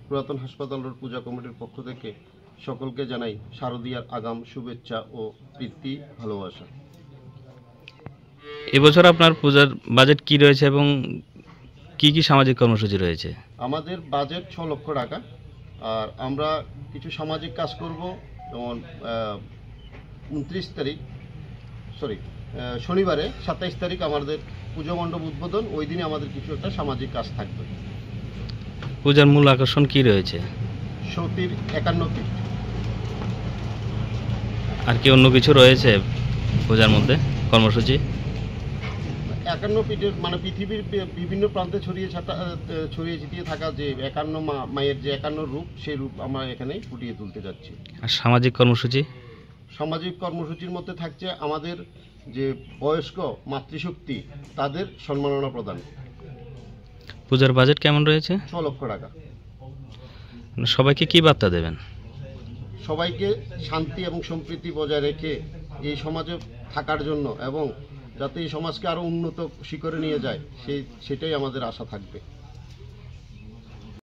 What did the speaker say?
পুরাতন হাসপাতাল রোড পূজা কমিটির পক্ষ থেকে সকলকে জানাই শারদীয়ার আগাম শুভেচ্ছা ও প্রীতি ভালোবাসা। এবছর আপনার পূজার বাজেট কি রয়েছে এবং কি কি সামাজিক কর্মসূচি রয়েছে? আমাদের বাজেট 6 লক্ষ টাকা। আর আমরা কিছু সামাজিক কাজ করব, যেমন 29 তারিখ শনিবারে 27 তারিখ আমাদের পুজো মণ্ডপ উদ্বোধন। ওই দিনে আমাদের কিছু একটা সামাজিক কাজ থাকবে। পূজার মূল আকর্ষণ কি রয়েছে? সতীর 51 পীঠ। আর কি অন্য কিছু রয়েছে পূজার মধ্যে কর্মসূচি? 51 পীঠের মানে পৃথিবীর বিভিন্ন প্রান্তে ছড়িয়ে ছিটিয়ে থাকা যে 51 মায়ের যে 51 রূপ, সেই রূপ আমরা এখানে ফুটিয়ে তুলতে যাচ্ছি। আর সামাজিক কর্মসূচি? সামাজিক কর্মসূচির মধ্যে থাকছে আমাদের যে বয়স্ক মাতৃশক্তি, তাদের সম্মাননা প্রদান। পূজার বাজেট কেমন রয়েছে? 6 লক্ষ টাকা। সবাইকে কি বার্তা দেবেন? সবাইকে শান্তি এবং সম্প্রীতি বজায় রেখে এই সমাজে থাকার জন্য, এবং যাতে এই সমাজকে আরও উন্নত শিখরে নিয়ে যায়, সেটাই আমাদের আশা থাকবে।